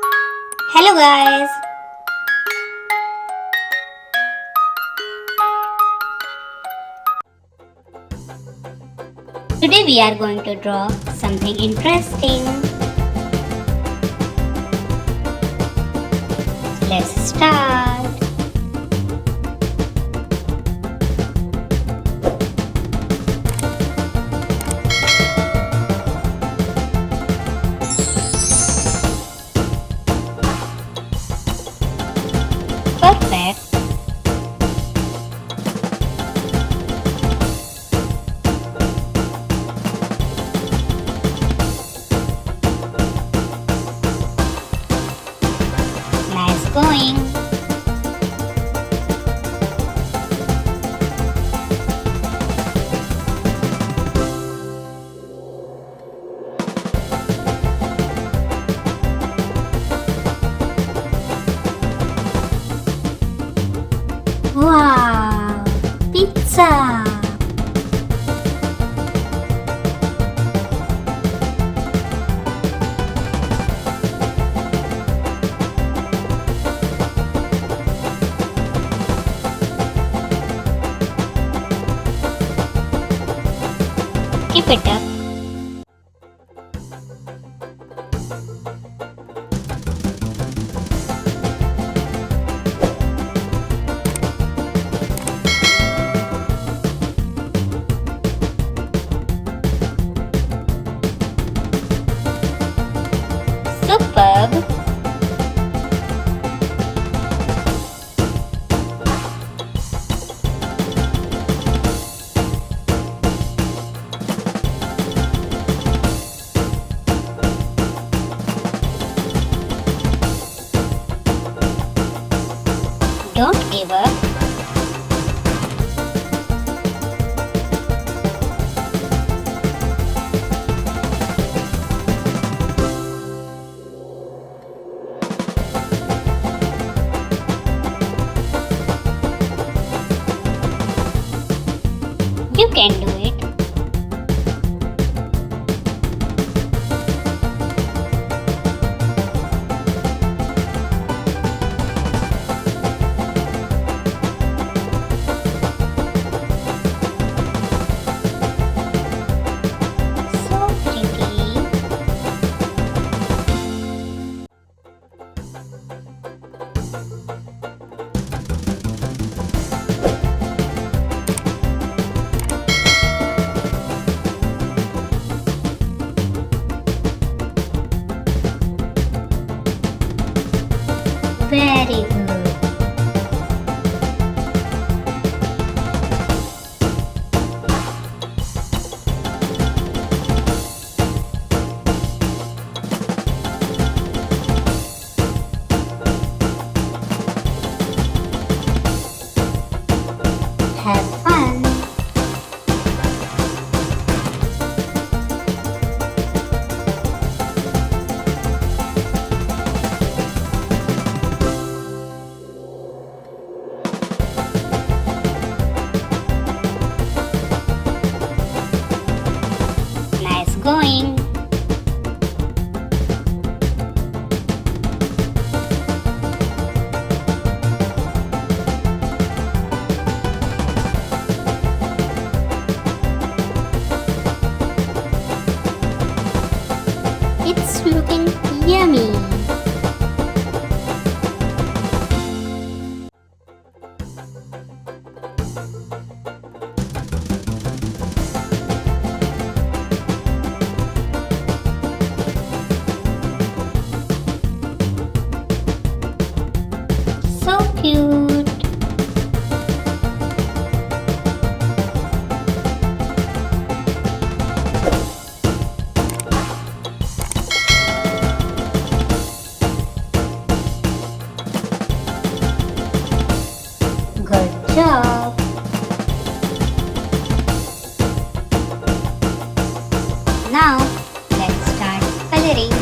Hello guys! Today we are going to draw something interesting. Let's start. Perfect. Nice going. Wow! Pizza! Keep it up. Superb! Don't give up. You can do it. So pretty. Very good. Have fun. Nice going. It's looking yummy. So cute. Good job. Now let's start coloring.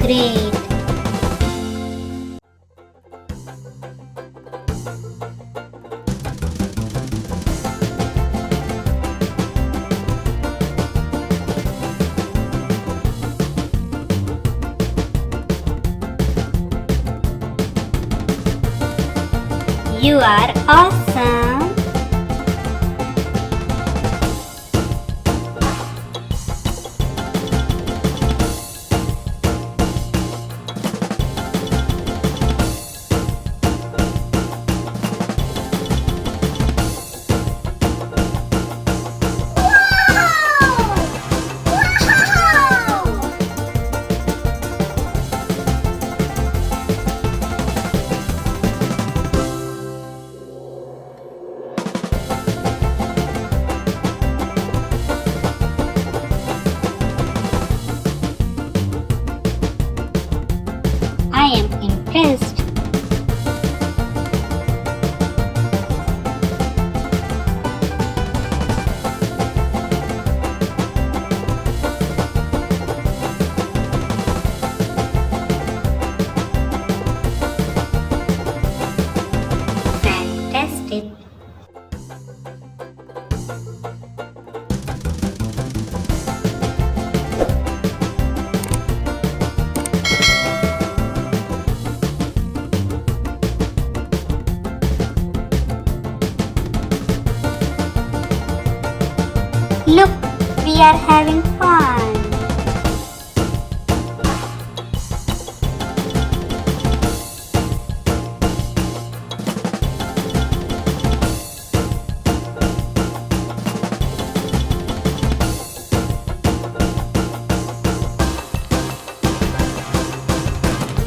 Great. You are awesome. I am impressed. Fantastic. Look, we are having fun.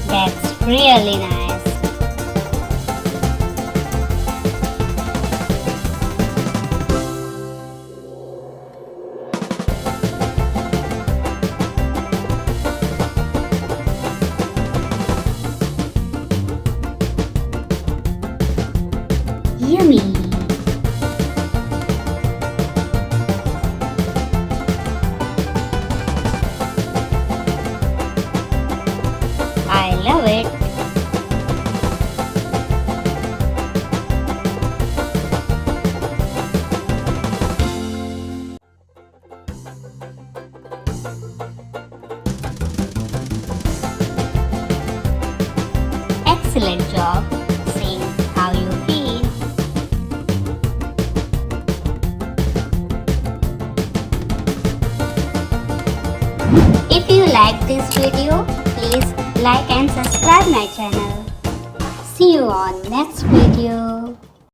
That's really nice. Yummy. I love it. Excellent job. Saying how you feel. If you like this video, please like and subscribe my channel. See you on next video.